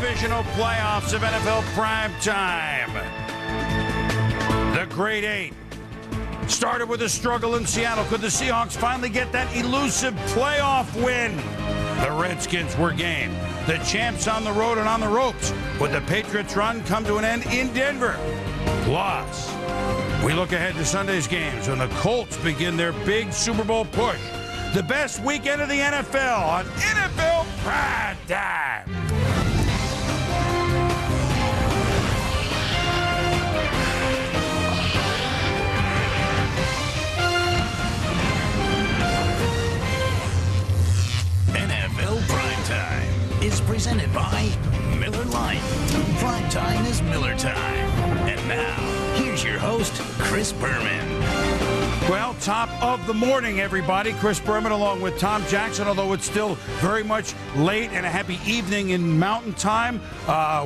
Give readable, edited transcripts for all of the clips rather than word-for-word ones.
Divisional playoffs of NFL Primetime. The Great Eight started with a struggle in Seattle. Could the Seahawks finally get that elusive playoff win? The Redskins were game. The champs on the road and on the ropes. Would the Patriots run come to an end in Denver? Plus, we look ahead to Sunday's games when the Colts begin their big Super Bowl push. The best weekend of the NFL on NFL Primetime. NFL Primetime is presented by Miller Lite. Primetime is Miller time. And now, here's your host, Chris Berman. Well, top of the morning, everybody. Chris Berman along with Tom Jackson, although it's still very much late and a happy evening in Mountain Time.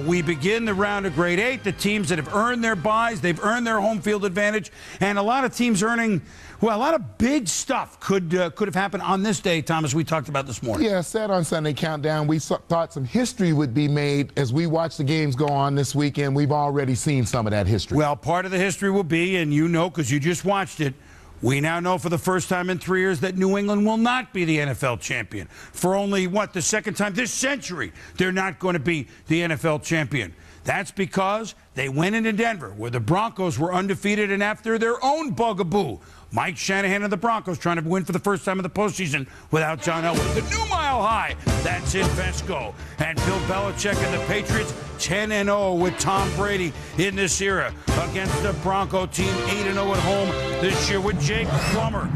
We begin the round of Grade 8. The teams that have earned their byes, they've earned their home field advantage, and a lot of teams earning, well, a lot of big stuff could have happened on this day, Tom, as we talked about this morning. Yeah, said on Sunday Countdown, we thought some history would be made as we watch the games go on this weekend. We've already seen some of that history. Well, part of the history will be, and you know because you just watched it, we now know for the first time in 3 years that New England will not be the NFL champion. For only, the second time this century, they're not going to be the NFL champion. That's because they went into Denver, where the Broncos were undefeated and after their own bugaboo. Mike Shanahan and the Broncos trying to win for the first time in the postseason without John Elway. The new Mile High, that's in Vesco. And Bill Belichick and the Patriots 10-0 with Tom Brady in this era against the Bronco team 8-0 at home this year with Jake Plummer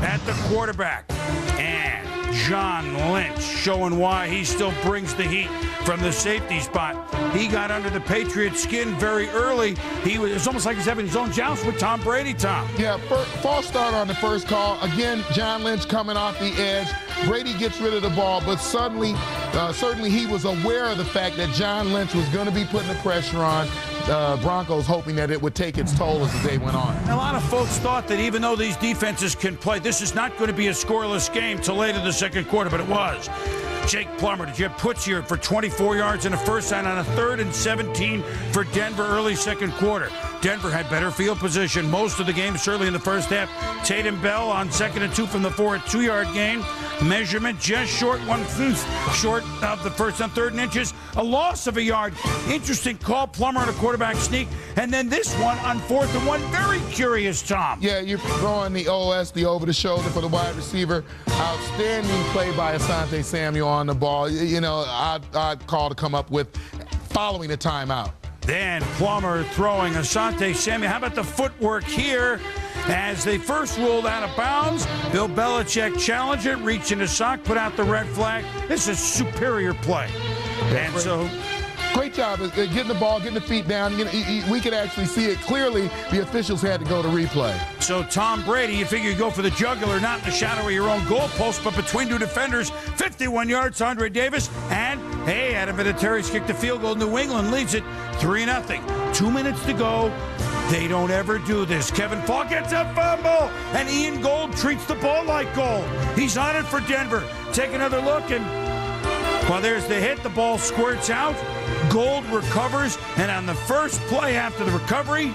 at the quarterback. And John Lynch showing why he still brings the heat from the safety spot. He got under the Patriots' skin very early. It's almost like he's having his own joust with Tom Brady, Tom. Yeah, false start on the first call. Again, John Lynch coming off the edge. Brady gets rid of the ball, but certainly he was aware of the fact that John Lynch was going to be putting the pressure on Broncos, hoping that it would take its toll as the day went on. A lot of folks thought that even though these defenses can play, this is not going to be a scoreless game till late in the second quarter, but it was. Jake Plummer, did you have Putzier for 24 yards in the first down on a 3rd and 17 for Denver early second quarter. Denver had better field position most of the game, certainly in the first half. Tatum Bell on 2nd and 2 from the 4 at 2-yard gain. Measurement just short of the first and 3rd and inches. A loss of a yard. Interesting call, Plummer on a quarterback sneak. And then this one on 4th and 1. Very curious, Tom. Yeah, you're throwing the OS, the over the shoulder for the wide receiver. Outstanding play by Asante Samuel on the ball. You know, I'd call to come up with following the timeout. Then Plummer throwing Asante Samuel. How about the footwork here? As they first ruled out of bounds, Bill Belichick challenged it, reached in his sock, put out the red flag. This is superior play. And so, great job getting the ball, getting the feet down. We could actually see it clearly. The officials had to go to replay. So Tom Brady, you figure you go for the jugular, not in the shadow of your own goalpost, but between two defenders. 51 yards, Andre Davis. And, hey, Adam Vinatieri's kicked the field goal. New England leads it 3-0. 2 minutes to go. They don't ever do this. Kevin Falk gets a fumble, and Ian Gold treats the ball like gold. He's on it for Denver. Take another look, and well, there's the hit. The ball squirts out. Gold recovers, and on the first play after the recovery,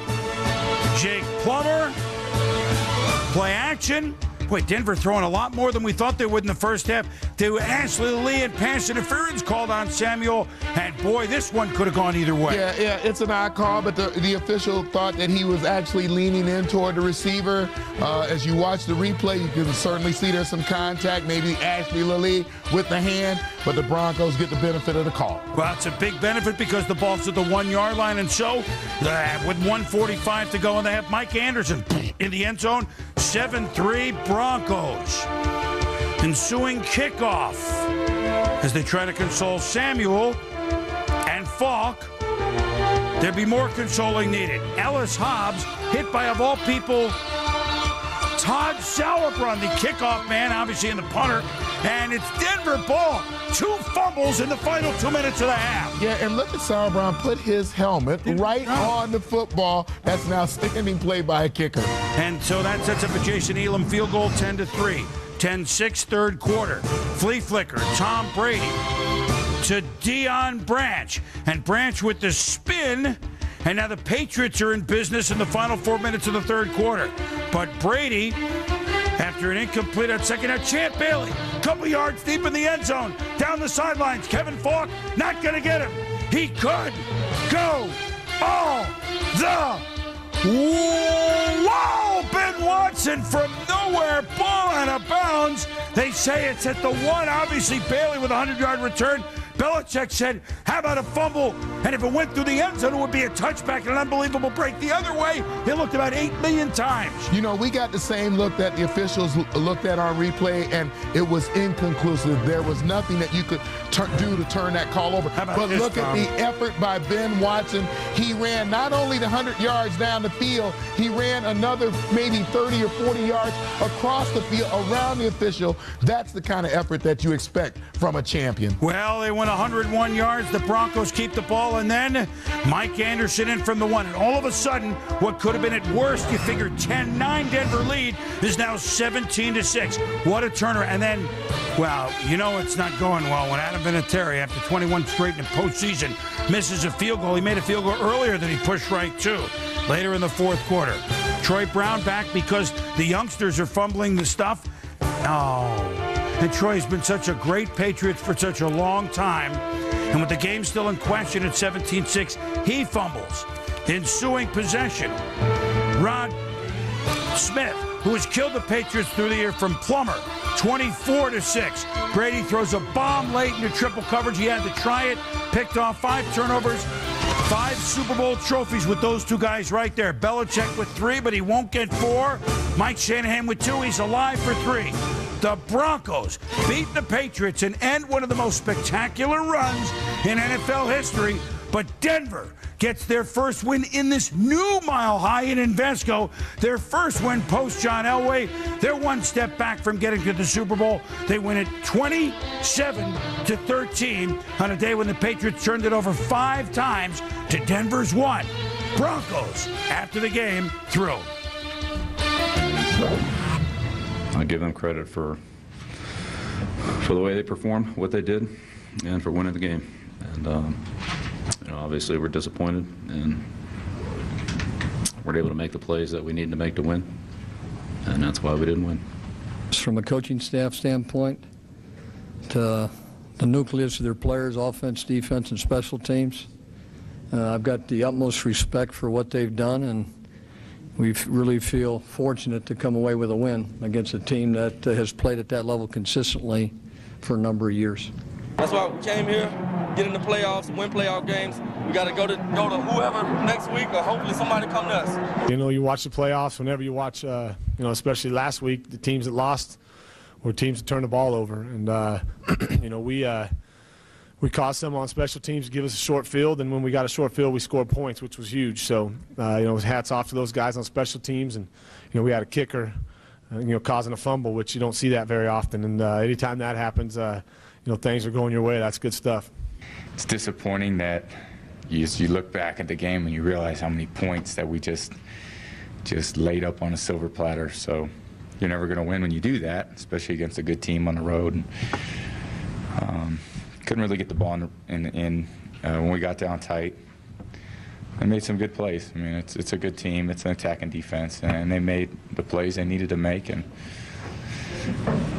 Jake Plummer, play action. Boy, Denver throwing a lot more than we thought they would in the first half. To Ashley Lee and pass interference called on Samuel. And boy, this one could have gone either way. Yeah, it's an odd call, but the official thought that he was actually leaning in toward the receiver. As you watch the replay, you can certainly see there's some contact, maybe Ashley Lee with the hand, but the Broncos get the benefit of the call. Well, it's a big benefit because the ball's at the 1 yard line, and so with 1:45 to go in the half, Mike Anderson in the end zone, 7-3 Broncos. Ensuing kickoff as they try to console Samuel and Falk. There'd be more consoling needed. Ellis Hobbs hit by, of all people, Todd Sauerbrunn, the kickoff man, obviously in the punter. And it's Denver ball. 2 fumbles in the final 2 minutes of the half. Yeah, and look at Sauerbrunn put his helmet right on the football. That's an outstanding play by a kicker. And so that sets up a Jason Elam field goal, 10-3. 10-6 third quarter. Flea flicker, Tom Brady to Deion Branch. And Branch with the spin. And now the Patriots are in business in the final 4 minutes of the third quarter. But Brady, after an incomplete on second half, Champ Bailey, couple yards deep in the end zone, down the sidelines. Kevin Falk not going to get him. He could go all the whoa! Ben Watson from nowhere, ball out of bounds. They say it's at the one. Obviously, Bailey with a 100-yard return. Belichick said, how about a fumble? And if it went through the end zone, it would be a touchback and an unbelievable break the other way. They looked about 8 million times. You know, we got the same look that the officials looked at on replay, and it was inconclusive. There was nothing that you could do to turn that call over. But look at the effort by Ben Watson. He ran not only the 100 yards down the field, he ran another maybe 30 or 40 yards across the field around the official. That's the kind of effort that you expect from a champion. Well, they went 101 yards. The Broncos keep the ball, and then Mike Anderson in from the one. And all of a sudden, what could have been at worst, you figure 10-9 Denver lead, is now 17-6. What a turner. And then, well, you know it's not going well when Adam Vinatieri, after 21 straight in the postseason, misses a field goal. He made a field goal earlier than he pushed right to. Later in the fourth quarter. Troy Brown back because the youngsters are fumbling the stuff. Oh. And Troy's been such a great Patriot for such a long time. And with the game still in question at 17-6, he fumbles. Ensuing possession. Rod Smith, who has killed the Patriots through the year from Plummer, 24-6. Brady throws a bomb late into triple coverage. He had to try it. Picked off 5 turnovers. 5 Super Bowl trophies with those 2 guys right there. Belichick with 3, but he won't get 4. Mike Shanahan with 2. He's alive for 3. The Broncos beat the Patriots and end one of the most spectacular runs in NFL history. But Denver gets their first win in this new Mile High in Invesco. Their first win post John Elway. They're one step back from getting to the Super Bowl. They win it 27-13 on a day when the Patriots turned it over 5 times to Denver's 1. Broncos, after the game, thrilled. I give them credit for the way they performed, what they did, and for winning the game. And you know, obviously we're disappointed, and we're able to make the plays that we need to make to win, and that's why we didn't win. From a coaching staff standpoint, to the nucleus of their players, offense, defense, and special teams, I've got the utmost respect for what they've done, and we really feel fortunate to come away with a win against a team that has played at that level consistently for a number of years. That's why we came here, get in the playoffs, win playoff games. We got to go to whoever next week, or hopefully somebody come to us. You know, you watch the playoffs, whenever you watch, you know, especially last week, the teams that lost were teams that turned the ball over. And, you know, we cost them on special teams to give us a short field, and when we got a short field, we scored points, which was huge. So, you know, hats off to those guys on special teams. And, you know, we had a kicker, you know, causing a fumble, which you don't see that very often. And anytime that happens, you know, things are going your way. That's good stuff. It's disappointing that you look back at the game and you realize how many points that we just laid up on a silver platter. So you're never going to win when you do that, especially against a good team on the road. And, couldn't really get the ball in when we got down tight. They made some good plays. I mean, it's a good team. It's an attacking defense, and they made the plays they needed to make. And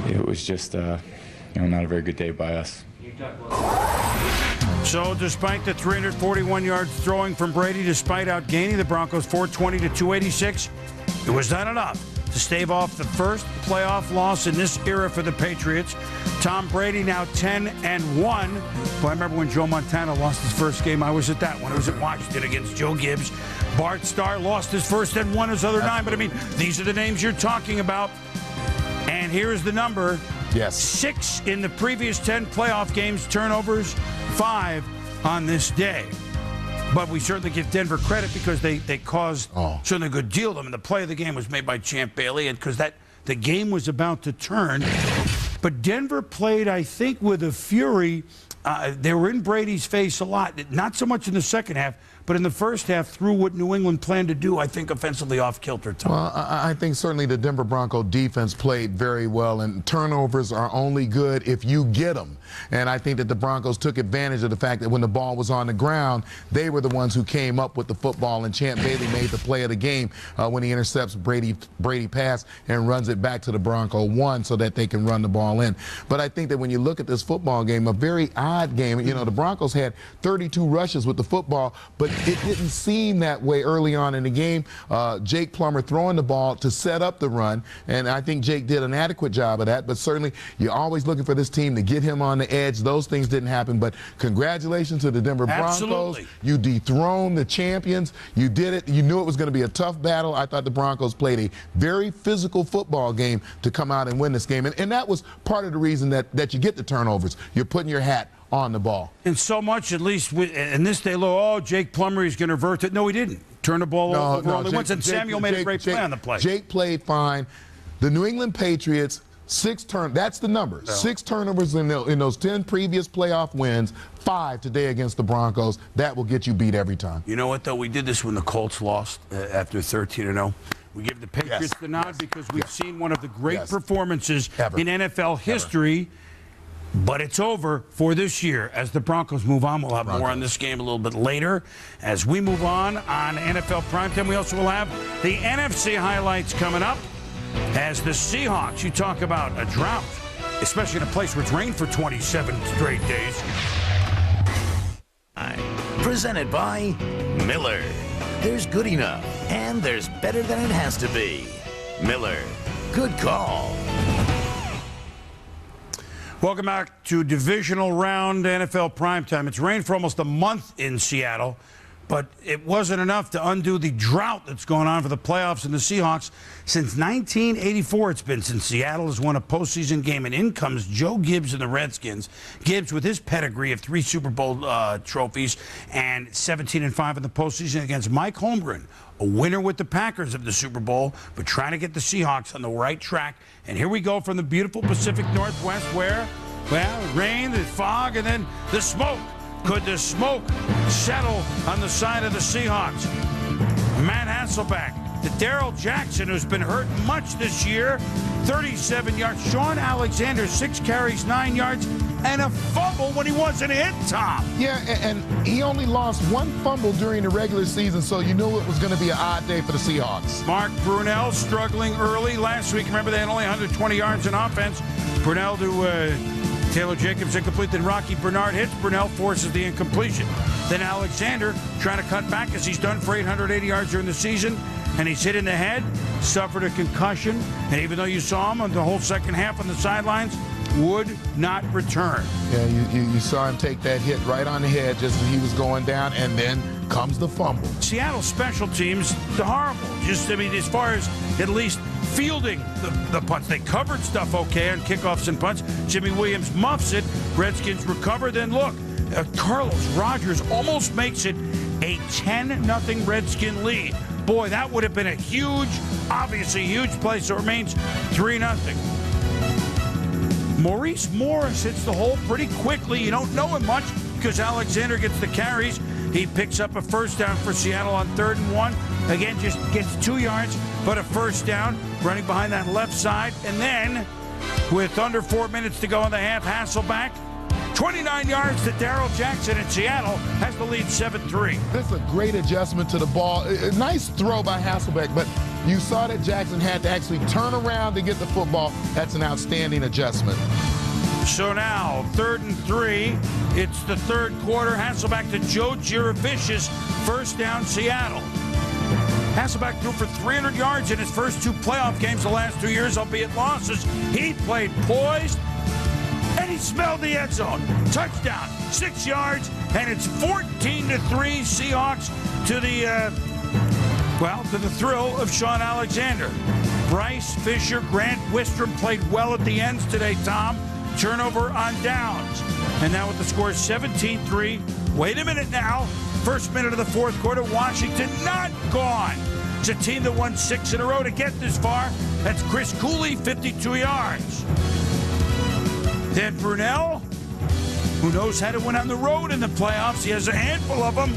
it was just, you know, not a very good day by us. So despite the 341 yards throwing from Brady, despite outgaining the Broncos 420 to 286, it was not enough to stave off the first playoff loss in this era for the Patriots. Tom Brady now 10-1. Well, I remember when Joe Montana lost his first game. I was at that one. I was at Washington against Joe Gibbs. Bart Starr lost his first and won his other 9. But, I mean, these are the names you're talking about. And here's the number. Yes. 6 in the previous 10 playoff games, turnovers, 5 on this day. But we certainly give Denver credit because they caused certainly a good deal to them. And the play of the game was made by Champ Bailey, and because the game was about to turn. But Denver played, I think, with a fury. They were in Brady's face a lot, not so much in the second half, but in the first half, threw what New England planned to do, I think, offensively off kilter, Tom. Well, I think certainly the Denver Bronco defense played very well, and turnovers are only good if you get them. And I think that the Broncos took advantage of the fact that when the ball was on the ground, they were the ones who came up with the football, and Champ Bailey made the play of the game when he intercepts Brady pass and runs it back to the Bronco 1 so that they can run the ball in. But I think that when you look at this football game, a very odd game. You know, the Broncos had 32 rushes with the football, but it didn't seem that way early on in the game. Jake Plummer throwing the ball to set up the run, and I think Jake did an adequate job of that. But certainly, you're always looking for this team to get him on the edge. Those things didn't happen, but congratulations to the Denver Broncos. Absolutely. You dethroned the champions. You did it. You knew it was going to be a tough battle. I thought the Broncos played a very physical football game to come out and win this game, and that was part of the reason that you get the turnovers. You're putting your hat on the ball. And so much, at least in this day, Jake Plummer, he's going to revert it. No, he didn't. Turn the ball over only once, and Samuel made a great play on the play. Jake played fine. The New England Patriots, that's the number. No. 6 turnovers in those 10 previous playoff wins, 5 today against the Broncos. That will get you beat every time. You know what, though? We did this when the Colts lost after 13-0. We give the Patriots the nod because we've seen one of the great performances in NFL history. But it's over for this year. As the Broncos move on, we'll have more on this game a little bit later. As we move on NFL Primetime, we also will have the NFC highlights coming up. As the Seahawks, you talk about a drought, especially in a place where it's rained for 27 straight days. Presented by Miller. There's good enough, and there's better than it has to be. Miller. Good call. Welcome back to Divisional Round NFL Primetime. It's rained for almost a month in Seattle, but it wasn't enough to undo the drought that's going on for the playoffs and the Seahawks. Since 1984, it's been since Seattle has won a postseason game, and in comes Joe Gibbs and the Redskins. Gibbs, with his pedigree of 3 Super Bowl trophies and 17-5 in the postseason against Mike Holmgren, a winner with the Packers of the Super Bowl, but trying to get the Seahawks on the right track. And here we go from the beautiful Pacific Northwest where, well, rain, the fog, and then the smoke. Could the smoke settle on the side of the Seahawks? Matt Hasselbeck, to Darrell Jackson, who's been hurt much this year, 37 yards. Sean Alexander, 6 carries, 9 yards, and a fumble when he wasn't hit, Tom. Yeah, and he only lost 1 fumble during the regular season, so you knew it was going to be an odd day for the Seahawks. Mark Brunell struggling early last week. Remember, they had only 120 yards in offense. Brunell to Taylor Jacobs incomplete. Then Rocky Bernard hits. Brunell forces the incompletion. Then Alexander trying to cut back, as he's done for 880 yards during the season. And he's hit in the head, suffered a concussion. And even though you saw him on the whole second half on the sidelines, would not return. Yeah, you saw him take that hit right on the head just as he was going down, and then comes the fumble. Seattle special teams, they're horrible. Just, I mean, as far as at least fielding the punts. They covered stuff okay on kickoffs and punts. Jimmy Williams muffs it. Redskins recover. Then look, Carlos Rogers almost makes it a 10-0 Redskin lead. Boy, that would have been a huge, obviously huge play, so it remains 3-0. Maurice Morris hits the hole pretty quickly. You don't know him much because Alexander gets the carries. He picks up a first down for Seattle on 3rd and 1. Again, just gets 2 yards, but a first down, running behind that left side. And then, with under 4 minutes to go in the half, Hasselbeck, 29 yards to Darrell Jackson, and Seattle has the lead 7-3. That's a great adjustment to the ball. A nice throw by Hasselbeck, but you saw that Jackson had to actually turn around to get the football. That's an outstanding adjustment. So now, 3rd and 3. It's the third quarter. Hasselbeck to Joe Giravicius. First down, Seattle. Hasselbeck threw for 300 yards in his first 2 playoff games the last 2 years, albeit losses. He played poised, and he smelled the end zone. Touchdown, 6 yards, and it's 14-3 Seahawks to the thrill of Sean Alexander. Bryce Fisher, Grant Wistrom played well at the ends today, Tom. Turnover on downs. And now with the score 17-3. Wait a minute now. First minute of the fourth quarter, Washington not gone. It's a team that won 6 in a row to get this far. That's Chris Cooley, 52 yards. Then Brunell, who knows how to win on the road in the playoffs. He has a handful of them.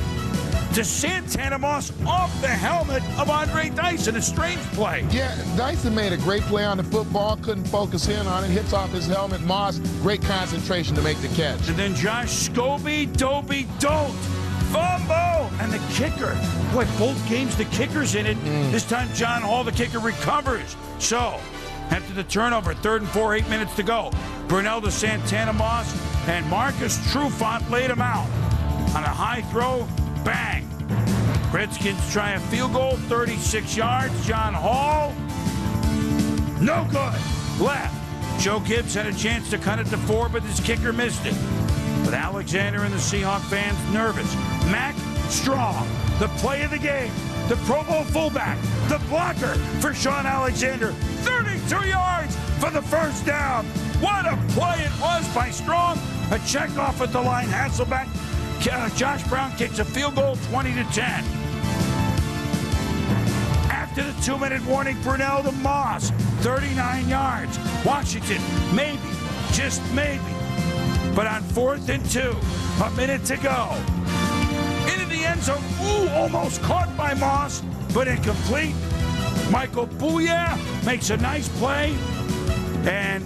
to Santana Moss off the helmet of Andre Dyson. A strange play. Yeah, Dyson made a great play on the football, couldn't focus in on it, hits off his helmet. Moss, great concentration to make the catch. And then Josh Scobie, Dobie, don't. Fumble! And the kicker. Boy, both games the kicker's in it. This time John Hall, the kicker, recovers. So, after the turnover, 3rd and 4, 8 minutes to go. Brunell to Santana Moss, and Marcus Trufant laid him out. On a high throw, bang. Redskins try a field goal, 36 yards. John Hall, no good. Left. Joe Gibbs had a chance to cut it to 4, but his kicker missed it. With Alexander and the Seahawks fans nervous. Mac Strong, the play of the game. The Pro Bowl fullback, the blocker for Sean Alexander. 32 yards for the first down. What a play it was by Strong. A check off at the line. Hasselbeck. Josh Brown kicks a field goal, 20-10. After the 2-minute warning, Brunell to Moss, 39 yards. Washington, maybe, just maybe. But on 4th and 2, a minute to go. Into the end zone. Ooh, almost caught by Moss, but incomplete. Michael Booyah makes a nice play. And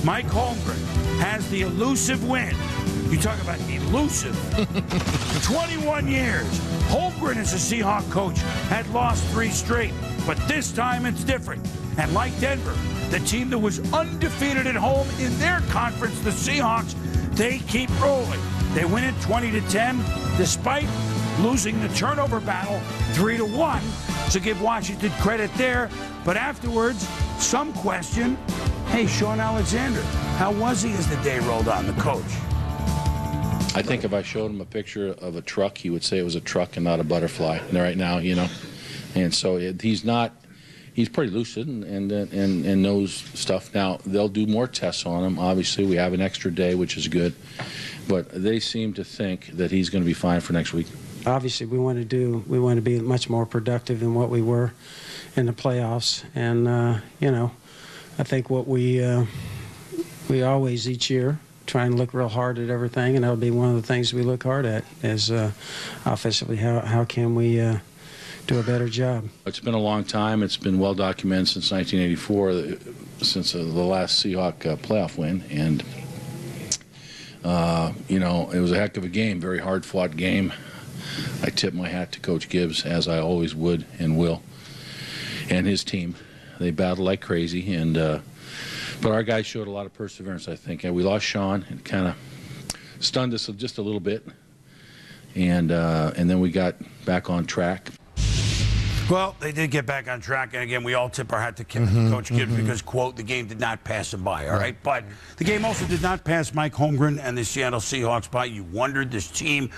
Mike Holmgren has the elusive win. You talk about elusive. 21 years. Holmgren, as a Seahawk coach, had lost 3 straight. But this time it's different. And like Denver, the team that was undefeated at home in their conference, the Seahawks, they keep rolling. They win it 20-10, despite losing the turnover battle 3-1. So give Washington credit there. But afterwards, some question, hey, Sean Alexander, how was he as the day rolled on, the coach? I think if I showed him a picture of a truck, he would say it was a truck and not a butterfly. And right now, you know, and so he's pretty lucid and knows stuff. Now they'll do more tests on him. Obviously, we have an extra day, which is good, but they seem to think that he's going to be fine for next week. Obviously, we want to be much more productive than what we were in the playoffs, and you know, I think what we always each year try and look real hard at everything, and that'll be one of the things we look hard at is offensively. How can we do a better job? It's been a long time. It's been well documented since 1984, since the last Seahawk playoff win, and you know, it was a heck of a game, very hard-fought game. I tip my hat to Coach Gibbs, as I always would and will, and his team. They battled like crazy, and but our guys showed a lot of perseverance, I think. And we lost Sean, and kind of stunned us just a little bit, and then we got back on track. Well, they did get back on track, and again, we all tip our hat to Coach Gibbs because, quote, the game did not pass him by, all right? But the game also did not pass Mike Holmgren and the Seattle Seahawks by. You wondered, this team,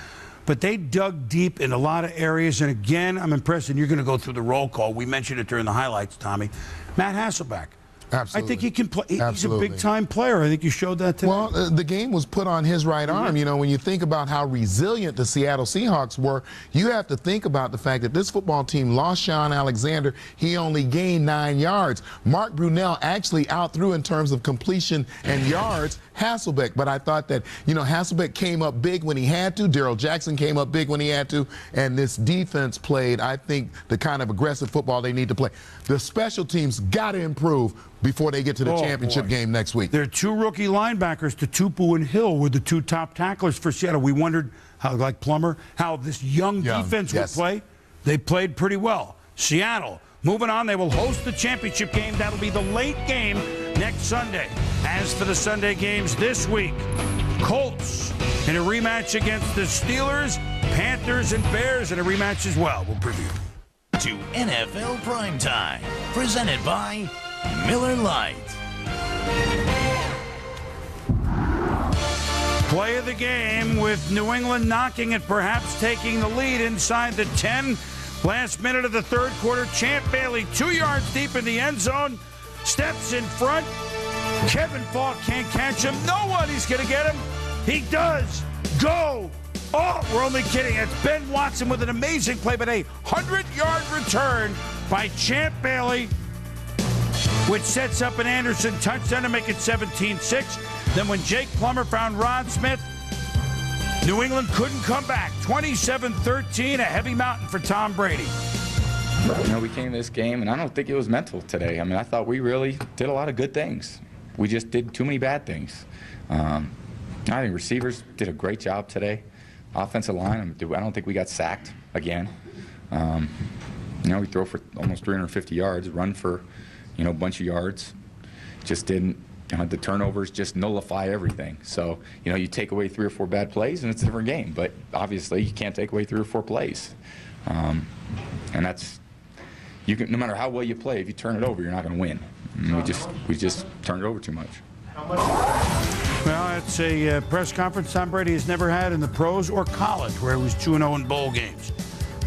but they dug deep in a lot of areas, and again, I'm impressed, and you're going to go through the roll call. We mentioned it during the highlights, Tommy. Matt Hasselbeck. Absolutely. I think he can play. He's Absolutely. a big-time player. I think you showed that today. Well, the game was put on his right arm. You know, when you think about how resilient the Seattle Seahawks were, you have to think about the fact that this football team lost Sean Alexander. He only gained 9 yards. Mark Brunell actually outthrew in terms of completion and yards Hasselbeck. But I thought that, you know, Hasselbeck came up big when he had to. Darrell Jackson came up big when he had to. And this defense played, I think, the kind of aggressive football they need to play. The special teams got to improve before they get to the championship game next week. There are 2 rookie linebackers, Tutupu and Hill, were the 2 top tacklers for Seattle. We wondered how, like Plummer, how this young defense would play. They played pretty well. Seattle, moving on, they will host the championship game. That'll be the late game next Sunday. As for the Sunday games this week, Colts in a rematch against the Steelers, Panthers and Bears in a rematch as well. We'll preview. To NFL Primetime, presented by Miller Lite. Play of the game with New England knocking it, perhaps taking the lead inside the 10. Last minute of the third quarter, Champ Bailey 2 yards deep in the end zone, steps in front. Kevin Falk can't catch him. Nobody's going to get him. He does. Go. Oh, we're only kidding. It's Ben Watson with an amazing play, but a 100-yard return by Champ Bailey, which sets up an Anderson touchdown to make it 17-6. Then when Jake Plummer found Rod Smith, New England couldn't come back. 27-13, a heavy mountain for Tom Brady. We came to this game, and I don't think it was mental today. I mean, I thought we really did a lot of good things. We just did too many bad things. I think receivers did a great job today. Offensive line, I don't think we got sacked again. We throw for almost 350 yards, run for, a bunch of yards. Just didn't, the turnovers just nullify everything. So, you take away 3 or 4 bad plays, and it's a different game. But obviously, you can't take away 3 or 4 plays. And that's, no matter how well you play, if you turn it over, you're not going to win. And we just turned it over too much. Well, it's a press conference Tom Brady has never had in the pros or college, where he was 2-0 in bowl games.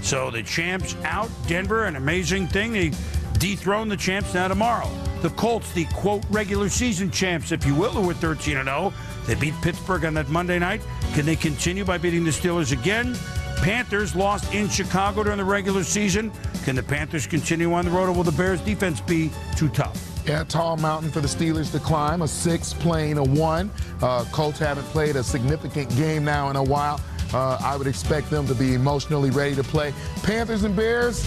So the champs out. Denver, an amazing thing. They dethrone the champs now tomorrow. The Colts, the, quote, regular season champs, if you will, who were 13-0. They beat Pittsburgh on that Monday night. Can they continue by beating the Steelers again? Panthers lost in Chicago during the regular season. Can the Panthers continue on the road, or will the Bears' defense be too tough? Yeah, tall mountain for the Steelers to climb, a 6 playing a 1. Colts haven't played a significant game now in a while. I would expect them to be emotionally ready to play. Panthers and Bears,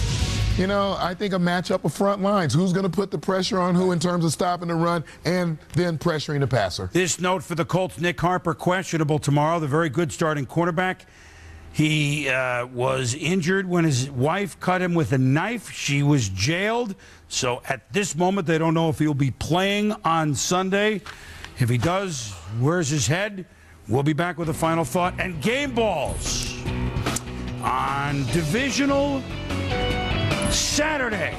I think a matchup of front lines. Who's going to put the pressure on who in terms of stopping the run and then pressuring the passer? This note for the Colts: Nick Harper questionable tomorrow, the very good starting cornerback. He was injured when his wife cut him with a knife. She was jailed. So at this moment, they don't know if he'll be playing on Sunday. If he does, where's his head? We'll be back with a final thought and game balls on Divisional Saturday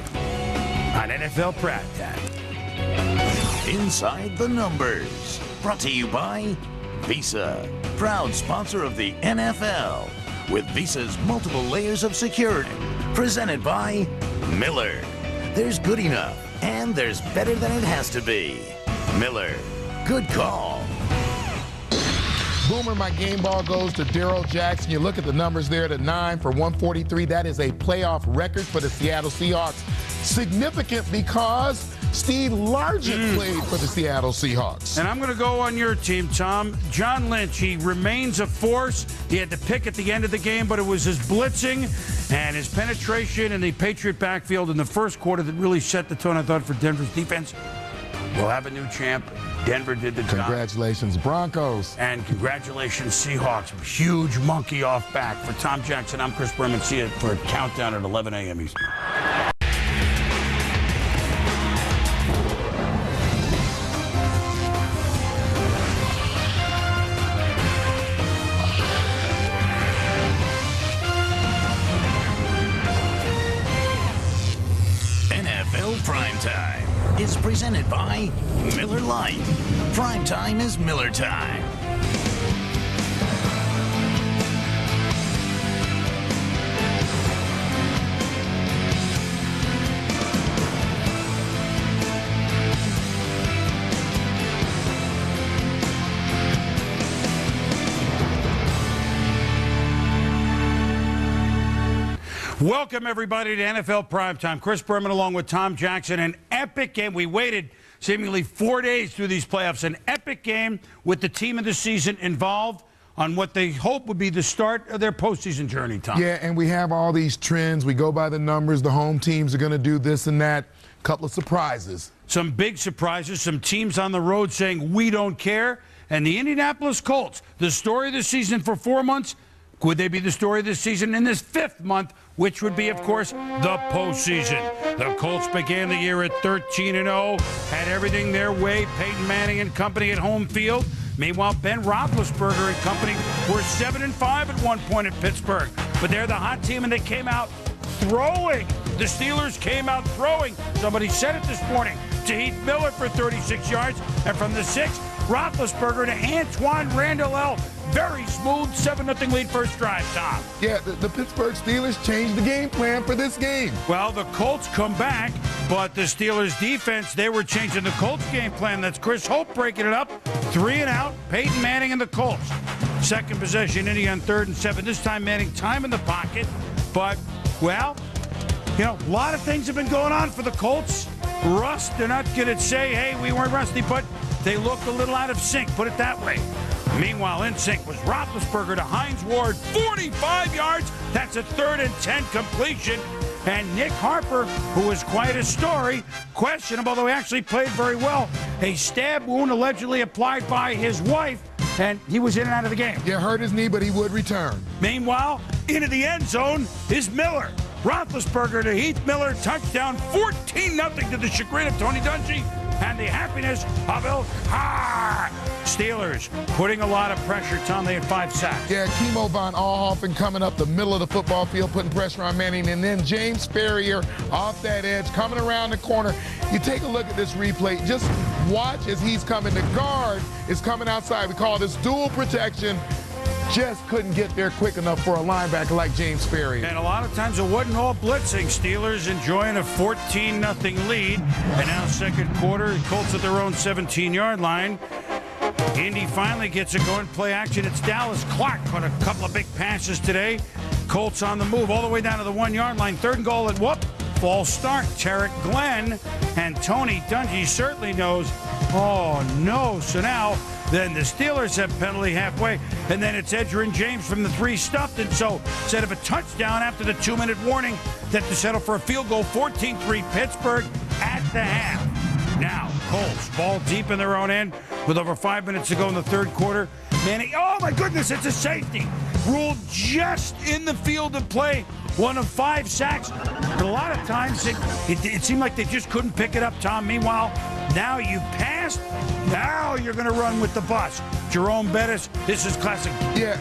on NFL Primetime. Inside the Numbers, brought to you by Visa, proud sponsor of the NFL, with Visa's multiple layers of security. Presented by Miller. There's good enough, and there's better than it has to be. Miller, good call. Boomer, my game ball goes to Darrell Jackson. You look at the numbers there, the 9 for 143. That is a playoff record for the Seattle Seahawks. Significant because Steve Largent played for the Seattle Seahawks. And I'm going to go on your team, Tom. John Lynch, he remains a force. He had to pick at the end of the game, but it was his blitzing and his penetration in the Patriot backfield in the first quarter that really set the tone, I thought, for Denver's defense. We'll have a new champ. Denver did the job. Congratulations, Broncos. And congratulations, Seahawks. Huge monkey off back. For Tom Jackson, I'm Chris Berman. See you for a countdown at 11 a.m. Eastern. NFL Primetime is presented by Miller Lite. Primetime is Miller time. Welcome, everybody, to NFL Primetime. Chris Berman along with Tom Jackson. An epic game. We waited seemingly 4 days through these playoffs. An epic game with the team of the season involved on what they hope would be the start of their postseason journey, Tom. Yeah, and we have all these trends. We go by the numbers. The home teams are going to do this and that. Couple of surprises. Some big surprises. Some teams on the road saying, we don't care. And the Indianapolis Colts, the story of the season for 4 months. Could they be the story of this season in this 5th month, which would be, of course, the postseason? The Colts began the year at 13-0, had everything their way. Peyton Manning and company at home field. Meanwhile, Ben Roethlisberger and company were 7-5 at one point at Pittsburgh. But they're the hot team, and they came out throwing. The Steelers came out throwing. Somebody said it this morning to Heath Miller for 36 yards. And from the 6, Roethlisberger to Antoine Randall. Very smooth 7-0 lead first drive, Tom. Yeah, the Pittsburgh Steelers changed the game plan for this game. Well, the Colts come back, but the Steelers defense, they were changing the Colts game plan. That's Chris Hope breaking it up. 3 and out, Peyton Manning and the Colts. Second possession, Indy on 3rd and 7. This time Manning time in the pocket. But, well, a lot of things have been going on for the Colts. Rust, they're not going to say, hey, we weren't rusty, but they look a little out of sync, put it that way. Meanwhile, in sync was Roethlisberger to Hines Ward, 45 yards. That's a 3rd and 10 completion. And Nick Harper, who was quite a story, questionable, though he actually played very well. A stab wound allegedly applied by his wife, and he was in and out of the game. Yeah, hurt his knee, but he would return. Meanwhile, into the end zone is Miller. Roethlisberger to Heath Miller, touchdown, 14-0 to the chagrin of Tony Dungy and the happiness of Bill Carr. Steelers putting a lot of pressure. Tom, they had 5 sacks. Yeah, Kimo von Oelhoffen coming up the middle of the football field, putting pressure on Manning, and then James Ferrier off that edge, coming around the corner. You take a look at this replay. Just watch as he's coming. The guard is coming outside. We call this dual protection. Just couldn't get there quick enough for a linebacker like James Ferrier. And a lot of times it wasn't all blitzing. Steelers enjoying a 14-0 lead. And now second quarter, Colts at their own 17-yard line. Indy finally gets it going. Play action. It's Dallas Clark. Caught a couple of big passes today. Colts on the move all the way down to the 1-yard line. 3rd and goal, and whoop. False start. Tarek Glenn and Tony Dungy certainly knows, oh no. So now then the Steelers have penalty halfway, and then it's Edgerrin James from the 3 stuffed, and so instead of a touchdown after the 2-minute warning, that to settle for a field goal. 14-3 Pittsburgh at the half. Now Colts ball deep in their own end with over 5 minutes to go in the 3rd quarter. Manning, oh my goodness, it's a safety. Ruled just in the field of play. 1 of 5 sacks. But a lot of times it seemed like they just couldn't pick it up, Tom. Meanwhile, now you've passed. Now you're going to run with the bus. Jerome Bettis, this is classic. Yeah,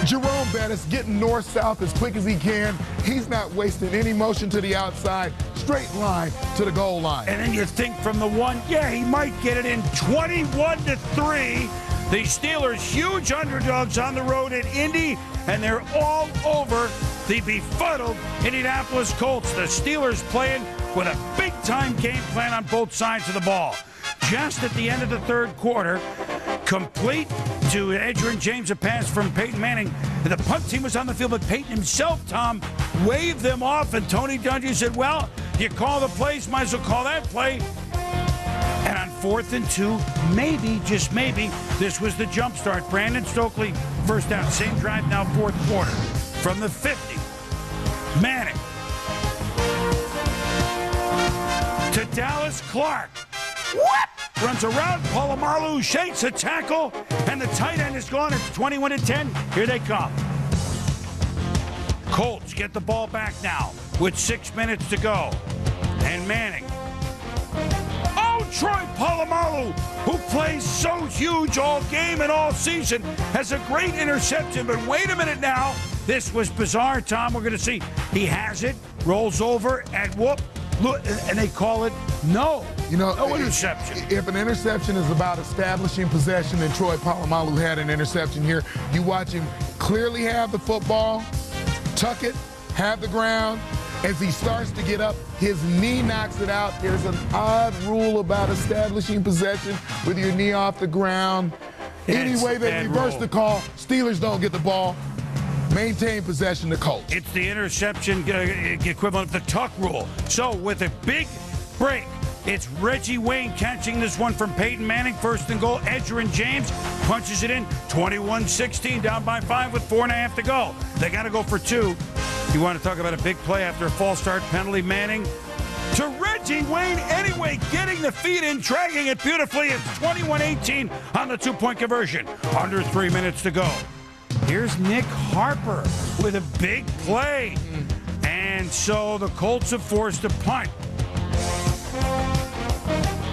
Jerome Bettis getting north-south as quick as he can. He's not wasting any motion to the outside. Straight line to the goal line. And then you think from the 1, yeah, he might get it in. 21-3. The Steelers, huge underdogs on the road at Indy, and they're all over the befuddled Indianapolis Colts. The Steelers playing with a big-time game plan on both sides of the ball. Just at the end of the 3rd quarter, complete to Edgerrin James, a pass from Peyton Manning. The punt team was on the field, but Peyton himself, Tom, waved them off, and Tony Dungy said, well, you call the plays, might as well call that play. And on 4th and 2, maybe, just maybe, this was the jump start. Brandon Stokely, first down, same drive, now 4th quarter. From the 50, Manning to Dallas Clark. Whoop! Runs around, Polamalu shakes a tackle, and the tight end is gone. It's 21-10. Here they come. Colts get the ball back now with 6 minutes to go. And Manning. Troy Polamalu, who plays so huge all game and all season, has a great interception. But wait a minute now. This was bizarre, Tom. We're going to see. He has it, rolls over, and whoop. Look, and they call it no interception. If an interception is about establishing possession, and Troy Polamalu had an interception here, you watch him clearly have the football, tuck it, have the ground. As he starts to get up, his knee knocks it out. There's an odd rule about establishing possession with your knee off the ground. Anyway, they reverse the call. Steelers don't get the ball. Maintain possession to Colts. It's the interception equivalent of the tuck rule. So with a big break, it's Reggie Wayne catching this one from Peyton Manning. 1st and goal. Edgerrin James punches it in. 21-16, down by 5 with 4.5 to go. They got to go for 2. You want to talk about a big play after a false start penalty. Manning to Reggie Wayne anyway, getting the feet in, dragging it beautifully. It's 21-18 on the 2-point conversion. Under 3 minutes to go. Here's Nick Harper with a big play. And so the Colts are forced to punt.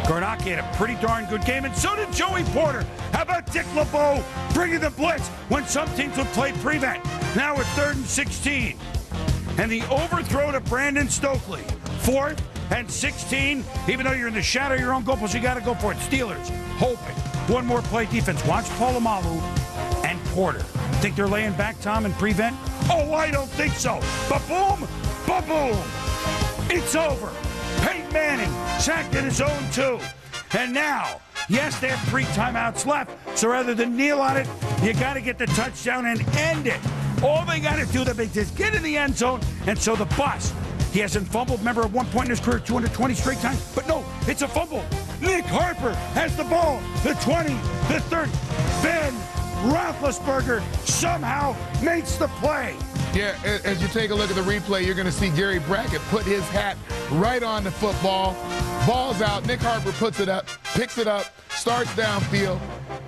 Garnacki had a pretty darn good game, and so did Joey Porter. How about Dick LeBeau bringing the blitz when some teams would play prevent? Now it's 3rd and 16. And the overthrow to Brandon Stokely. 4th and 16. Even though you're in the shadow of your own goalpost, you got to go for it. Steelers hoping. One more play defense. Watch Polamalu and Porter. Think they're laying back, Tom, and prevent? Oh, I don't think so. Ba-boom, ba-boom. It's over. Peyton Manning sacked in his own 2. And now, yes, they have 3 timeouts left. So rather than kneel on it, you got to get the touchdown and end it. All they got to do is get in the end zone. And so the bus, he hasn't fumbled. Remember, at one point in his career, 220 straight times. But no, it's a fumble. Nick Harper has the ball. The 20, the 30. Ben Roethlisberger somehow makes the play. Yeah, as you take a look at the replay, you're going to see Gary Brackett put his hat right on the football. Ball's out. Nick Harper puts it up, picks it up, starts downfield.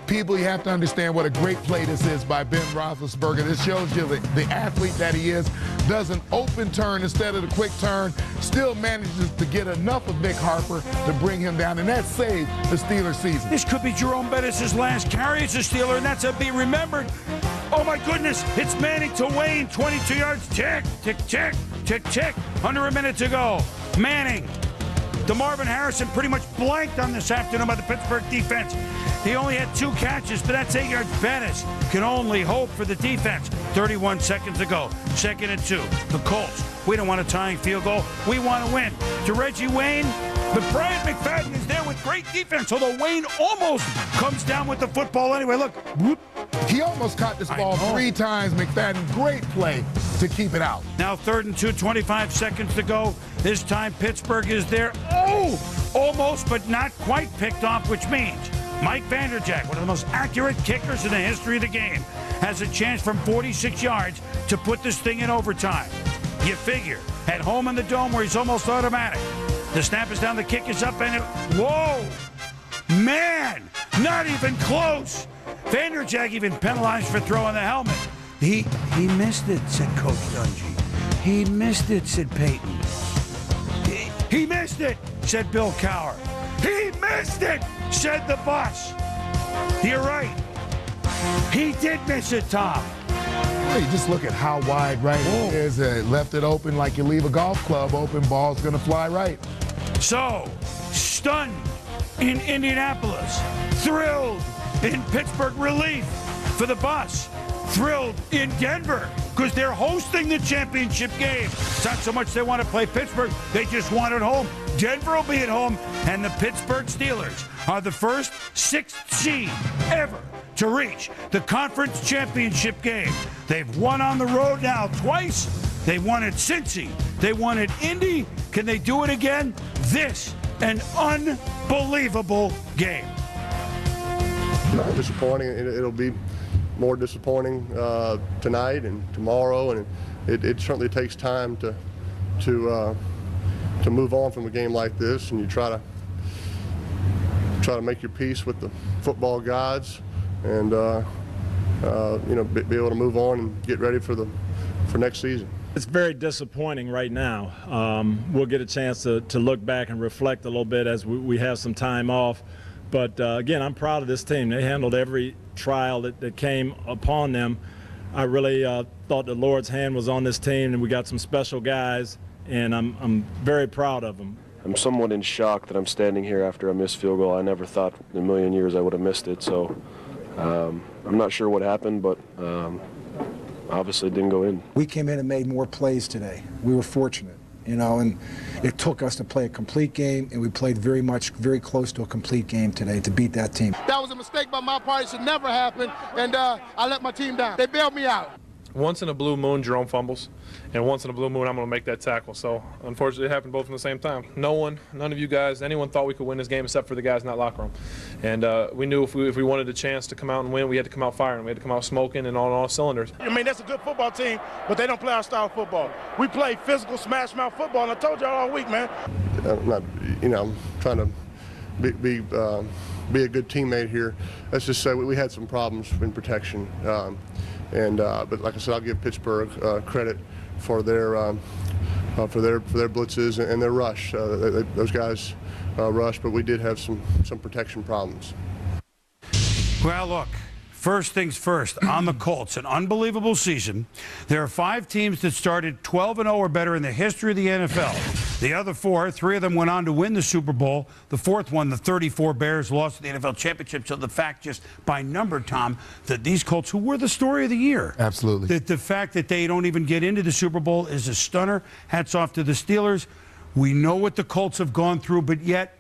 People, you have to understand what a great play this is by Ben Roethlisberger. This shows you the athlete that he is. Does an open turn instead of the quick turn. Still manages to get enough of Nick Harper to bring him down, and that saved the Steelers' season. This could be Jerome Bettis' last carry as a Steeler, and that's to be remembered. Oh, my goodness. It's Manning to Wayne. 22 yards. Tick, tick, tick, tick, tick. Under a minute to go. Manning. DeMarvin Harrison pretty much blanked on this afternoon by the Pittsburgh defense. He only had 2 catches, but that's 8 yards. Bettis can only hope for the defense. 31 seconds to go. 2nd and 2. The Colts. We don't want a tying field goal. We want to win. To Reggie Wayne. But Brian McFadden is there with great defense, although Wayne almost comes down with the football anyway. Look. Whoop. He almost caught this ball 3 times. McFadden, great play to keep it out. Now 3rd and 2, 25 seconds to go. This time Pittsburgh is there. Oh, almost but not quite picked off, which means Mike Vanderjagt, one of the most accurate kickers in the history of the game, has a chance from 46 yards to put this thing in overtime. You figure, at home in the Dome where he's almost automatic. The snap is down, the kick is up, and whoa! Man, not even close. Vanderjagt even penalized for throwing the helmet. He missed it, said Coach Dungy. He missed it, said Peyton. He missed it, said Bill Cowher. He missed it, said the boss. You're right. He did miss it, Tom. Hey, just look at how wide right it is. Left it open like you leave a golf club open. Ball's going to fly right. So, stunned in Indianapolis. Thrilled in Pittsburgh. Relief for the bus. Thrilled in Denver because they're hosting the championship game. It's not so much they want to play Pittsburgh, they just want it home. Denver will be at home, and the Pittsburgh Steelers are the first 6th seed ever to reach the conference championship game. They've won on the road now twice. They won at Cincy. They won at Indy. Can they do it again? This, an unbelievable game. Disappointing. It'll be more disappointing tonight and tomorrow, and it certainly takes time to move on from a game like this, and you try to make your peace with the football gods, and be able to move on and get ready for next season. It's very disappointing right now. We'll get a chance to look back and reflect a little bit as we have some time off. But again, I'm proud of this team. They handled every trial that came upon them. I really thought the Lord's hand was on this team, and we got some special guys, and I'm very proud of them. I'm somewhat in shock that I'm standing here after a missed field goal. I never thought in a million years I would have missed it. So I'm not sure what happened, but obviously it didn't go in. We came in and made more plays today. We were fortunate, and it took us to play a complete game, and we played very close to a complete game today to beat that team. That was a mistake by my part. It should never happen, and I let my team down. They bailed me out. Once in a blue moon, Jerome fumbles, and once in a blue moon, I'm going to make that tackle. So, unfortunately, it happened both at the same time. None of you guys, anyone thought we could win this game except for the guys in that locker room. And we knew if we wanted a chance to come out and win, we had to come out firing. We had to come out smoking and on all cylinders. I mean, that's a good football team, but they don't play our style of football. We play physical, smash-mouth football, and I told y'all all week, man. I'm trying to be a good teammate here. Let's just say we had some problems in protection. But like I said, I'll give Pittsburgh credit for their blitzes and their rush. Those guys rushed, but we did have some protection problems. Well, look, first things first, on the Colts, an unbelievable season. There are 5 teams that started 12-0 or better in the history of the NFL. The other 4, 3 of them went on to win the Super Bowl. The 4th one, the 34 Bears, lost the NFL championship. So the fact, just by number, Tom, that these Colts, who were the story of the year. Absolutely. That the fact that they don't even get into the Super Bowl is a stunner. Hats off to the Steelers. We know what the Colts have gone through, but yet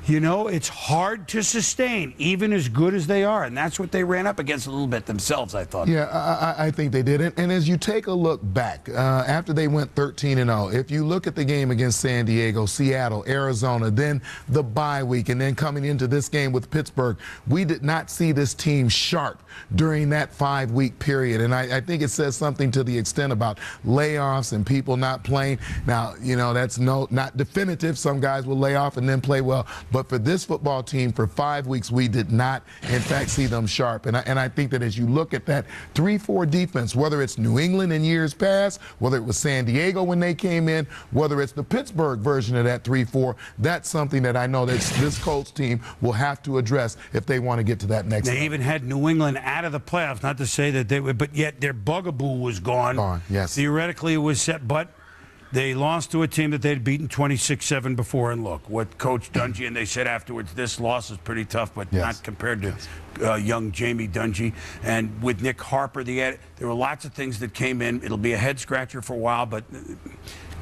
You know, it's hard to sustain, even as good as they are, and that's what they ran up against a little bit themselves, I thought. Yeah, I think they did. And as you take a look back, after they went 13-0, if you look at the game against San Diego, Seattle, Arizona, then the bye week, and then coming into this game with Pittsburgh, we did not see this team sharp during that 5-week period. And I think it says something to the extent about layoffs and people not playing. Now, you know, that's not definitive. Some guys will lay off and then play well. But for this football team, for 5 weeks, we did not, in fact, see them sharp. And I think that as you look at that 3-4 defense, whether it's New England in years past, whether it was San Diego when they came in, whether it's the Pittsburgh version of that 3-4, that's something that I know that this Colts team will have to address if they want to get to that next level. They even had New England out of the playoffs, not to say that they would, but yet their bugaboo was gone. Yes. Theoretically, it was set, but they lost to a team that they'd beaten 26-7 before. And look, what Coach Dungy, and they said afterwards, this loss is pretty tough, but not compared to young Jamie Dungy. And with Nick Harper, there were lots of things that came in. It'll be a head-scratcher for a while, but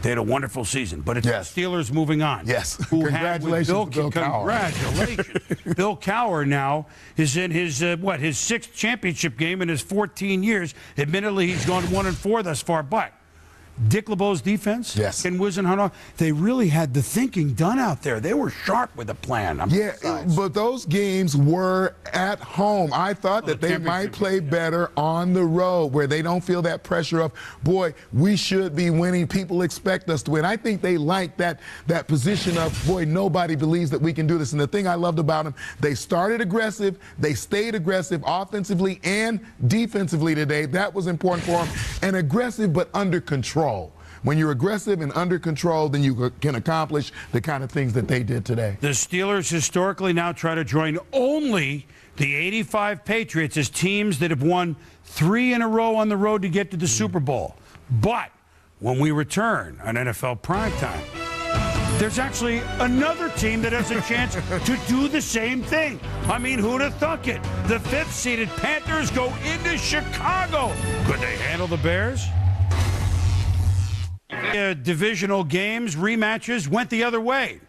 they had a wonderful season. But it's the Steelers moving on. Yes. Who Congratulations had with to Bill Cowher. Congratulations. Bill Cowher now is in his, his 6th championship game in his 14 years. Admittedly, he's gone 1-4 thus far, but Dick LeBeau's defense, and Wisenhunt, they really had the thinking done out there. They were sharp with a plan. But those games were at home. I thought that they might play better on the road where they don't feel that pressure of, boy, we should be winning. People expect us to win. I think they like that position of, boy, nobody believes that we can do this. And the thing I loved about them, they started aggressive. They stayed aggressive offensively and defensively today. That was important for them. And aggressive but under control. When you're aggressive and under control, then you can accomplish the kind of things that they did today. The Steelers historically now try to join only the '85 Patriots as teams that have won 3 in a row on the road to get to the Super Bowl. But when we return on NFL Primetime, there's actually another team that has a chance to do the same thing. I mean, who'd have thunk it? The 5th-seeded Panthers go into Chicago. Could they handle the Bears? Divisional games, rematches, went the other way.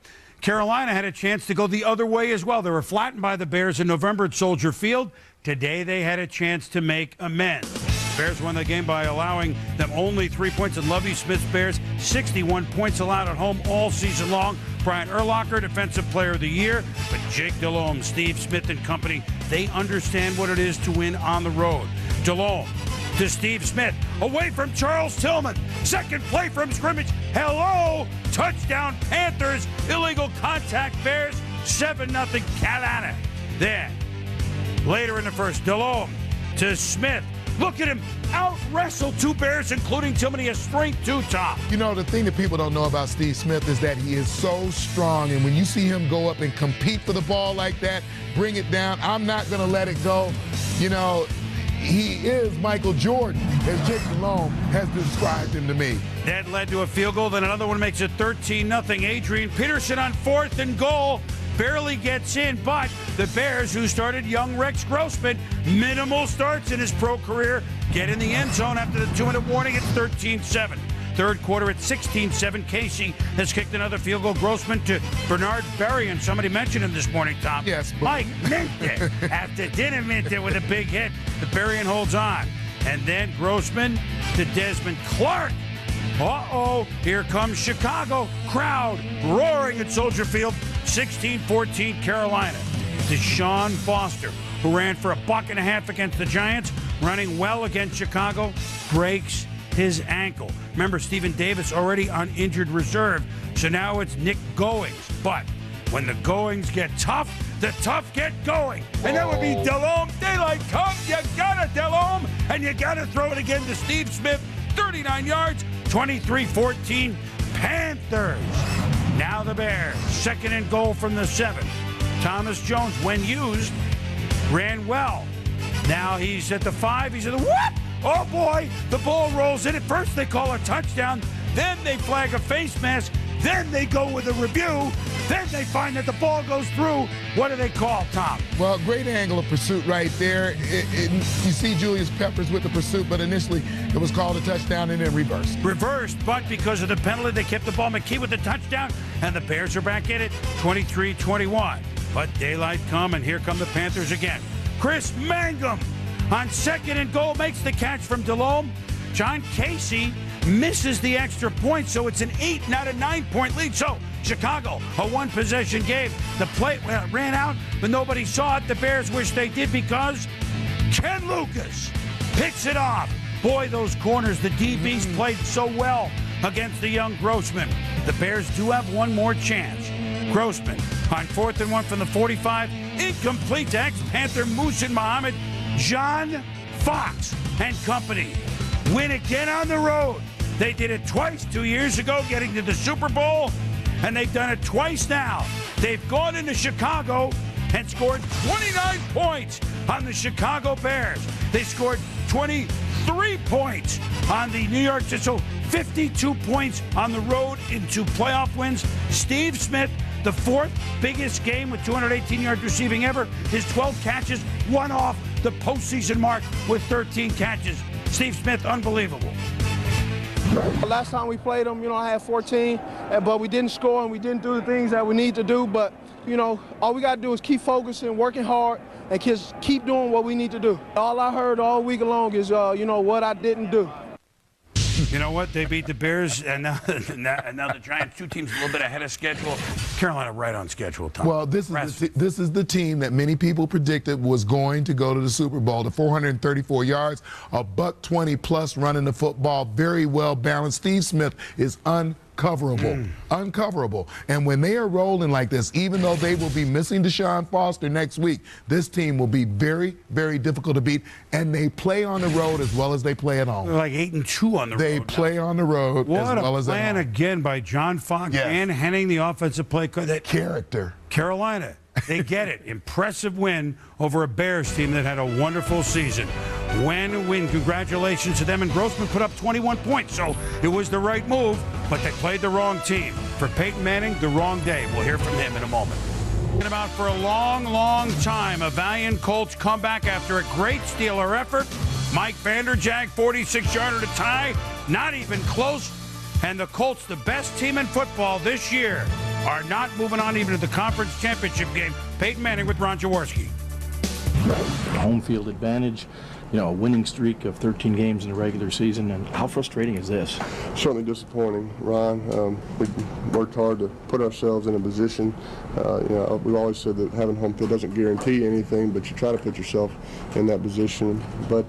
Carolina had a chance to go the other way as well. They were flattened by the Bears in November at Soldier Field. Today they had a chance to make amends. The Bears won the game by allowing them only 3 points, and Lovie Smith's Bears 61 points allowed at home all season long. Brian Urlacher, Defensive Player of the Year. But Jake Delhomme, Steve Smith and company, they understand what it is to win on the road. Delhomme to Steve Smith, away from Charles Tillman. Second play from scrimmage. Hello! Touchdown Panthers. Illegal contact Bears. 7-0 Carolina. Then, later in the first, Delhomme to Smith. Look at him out-wrestle 2 Bears, including Tillman. He has strength too, Tom. You know, the thing that people don't know about Steve Smith is that he is so strong. And when you see him go up and compete for the ball like that, bring it down, I'm not going to let it go. You know, he is Michael Jordan, as Jake Delhomme has described him to me. That led to a field goal. Then another one makes it 13-0. Adrian Peterson on 4th and goal. Barely gets in, but the Bears, who started young Rex Grossman, minimal starts in his pro career, get in the end zone after the 2-minute warning at 13-7. Third quarter at 16-7. Casey has kicked another field goal. Grossman to Bernard Berrien. Somebody mentioned him this morning, Tom. Yes. Mike Minter after dinner Minter with a big hit. The Berrien holds on. And then Grossman to Desmond Clark. Uh-oh, here comes Chicago. Crowd roaring at Soldier Field. 16-14 Carolina. Deshaun Foster, who ran for $1.50 against the Giants, running well against Chicago, breaks his ankle. Remember, Stephen Davis already on injured reserve, so now it's Nick Goings. But when the goings get tough, the tough get going. And that would be Delhomme. Daylight come, you got it, Delhomme. And you got to throw it again to Steve Smith. 39 yards, 23-14 Panthers. Now the Bears, 2nd and goal from the 7. Thomas Jones, when used, ran well. Now he's at the 5, he's at the whoop! Oh boy, the ball rolls in. At first they call a touchdown, then they flag a face mask, Then they go with a review. Then they find that the ball goes through. What do they call, Tom? Well, great angle of pursuit right there. You see Julius Peppers with the pursuit, but initially it was called a touchdown and then reversed. Reversed, but because of the penalty, they kept the ball. McKee with the touchdown, and the Bears are back in it, 23-21. But daylight come, and here come the Panthers again. Chris Mangum on 2nd and goal makes the catch from Delhomme. John Casey misses the extra point, so it's an 8, not a 9-point lead. So Chicago, a one-possession game. The play ran out, but nobody saw it. The Bears wish they did because Ken Lucas picks it off. Boy, those corners, the DBs played so well against the young Grossman. The Bears do have one more chance. Grossman on 4th and 1 from the 45. Incomplete to ex-Panther Muhsin Muhammad. John Fox and company win again on the road. They did it twice 2 years ago, getting to the Super Bowl, and they've done it twice now. They've gone into Chicago and scored 29 points on the Chicago Bears. They scored 23 points on the New York Jets, so 52 points on the road in 2 playoff wins. Steve Smith, the 4th biggest game with 218 yards receiving ever. His 12 catches, one off the postseason mark with 13 catches. Steve Smith, unbelievable. Last time we played them, I had 14, but we didn't score and we didn't do the things that we need to do. But, all we got to do is keep focusing, working hard, and just keep doing what we need to do. All I heard all week long is, what I didn't do. You know what? They beat the Bears, and now the Giants, 2 teams a little bit ahead of schedule. Carolina right on schedule, Tom. Well, this is the team that many people predicted was going to go to the Super Bowl. The 434 yards, a $120 plus running the football, very well balanced. Steve Smith is uncoverable. And when they are rolling like this, even though they will be missing Deshaun Foster next week, this team will be very, very difficult to beat. And they play on the road as well as they play at home. They're like 8-2 on the road. They play on the road as well as at home. What a plan again by John Fox and Henning, the offensive play. That character. Carolina, they get it. Impressive win over a Bears team that had a wonderful season. Win. Congratulations to them. And Grossman put up 21 points, so it was the right move, but they played the wrong team. For Peyton Manning, the wrong day. We'll hear from him in a moment. About for a long, long time, a valiant Colts comeback after a great Steeler effort. Mike Vanderjagt, 46-yarder to tie, not even close. And the Colts, the best team in football this year, are not moving on even to the conference championship game. Peyton Manning with Ron Jaworski. Home field advantage, a winning streak of 13 games in the regular season. And how frustrating is this? Certainly disappointing, Ron. We worked hard to put ourselves in a position. We've always said that having home field doesn't guarantee anything, but you try to put yourself in that position. But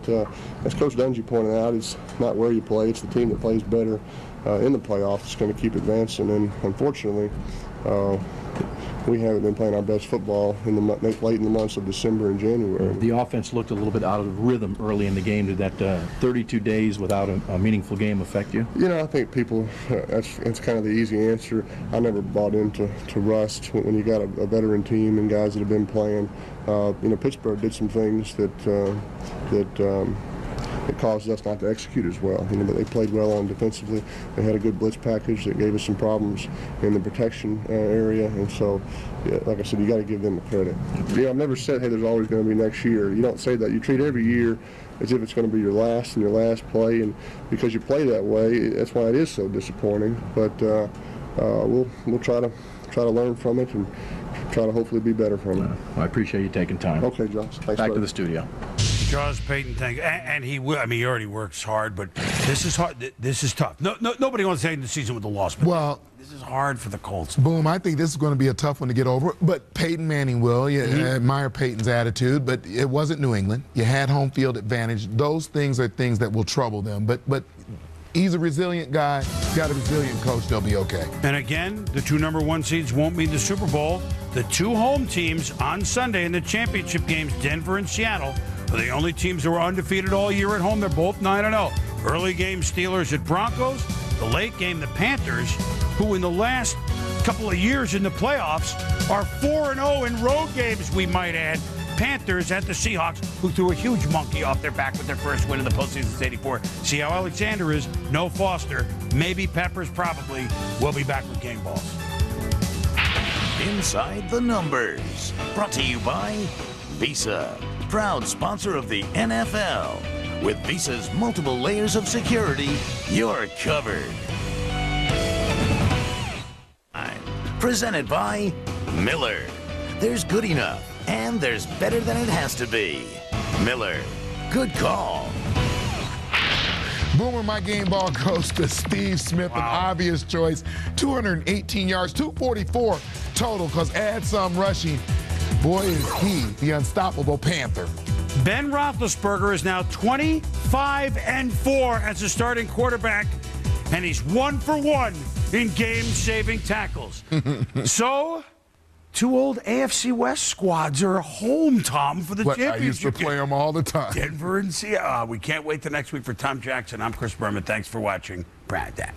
as Coach Dungy pointed out, it's not where you play. It's the team that plays better in the playoffs that's going to keep advancing. And unfortunately, we haven't been playing our best football late in the months of December and January. The offense looked a little bit out of rhythm early in the game. Did that 32 days without a meaningful game affect you? I think people, that's kind of the easy answer. I never bought into rust when you got a veteran team and guys that have been playing. Pittsburgh did some things that it caused us not to execute as well. But they played well on defensively. They had a good blitz package that gave us some problems in the protection area. And so, like I said, you got to give them the credit. I've never said, hey, there's always going to be next year. You don't say that. You treat every year as if it's going to be your last play. And because you play that way, that's why it is so disappointing. But we'll try to learn from it and try to hopefully be better from it. I appreciate you taking time. Okay, Josh. Thanks. Back to the studio. Jaws Peyton, thank you. And he will. He already works hard, but this is hard. This is tough. Nobody wants to end the season with a loss. But this is hard for the Colts. Boom. I think this is going to be a tough one to get over. But Peyton Manning will. I admire Peyton's attitude, but it wasn't New England. You had home field advantage. Those things are things that will trouble them. But he's a resilient guy. He's got a resilient coach. They'll be okay. And again, the 2 number 1 seeds won't mean the Super Bowl. The 2 home teams on Sunday in the championship games, Denver and Seattle, are the only teams who are undefeated all year at home. They're both 9-0. Early game, Steelers at Broncos. The late game, the Panthers, who in the last couple of years in the playoffs are 4-0 in road games, we might add, Panthers at the Seahawks, who threw a huge monkey off their back with their first win in the postseason since '84. See how Alexander is. No Foster. Maybe Peppers, probably. We'll be back with Game Balls. Inside the Numbers. Brought to you by Visa, proud sponsor of the NFL. With Visa's multiple layers of security, you're covered. Presented by Miller. There's good enough, and there's better than it has to be. Miller. Good call. Boomer, my game ball goes to Steve Smith, an obvious choice. 218 yards, 244 total, because add some rushing. Boy, is he the unstoppable Panther. Ben Roethlisberger is now 25-4 as a starting quarterback, and he's 1 for 1 in game-saving tackles. So, 2 old AFC West squads are home, Tom, for the championship. I used to play them all the time. Denver and Seattle. We can't wait till next week for Tom Jackson. I'm Chris Berman. Thanks for watching Primetime.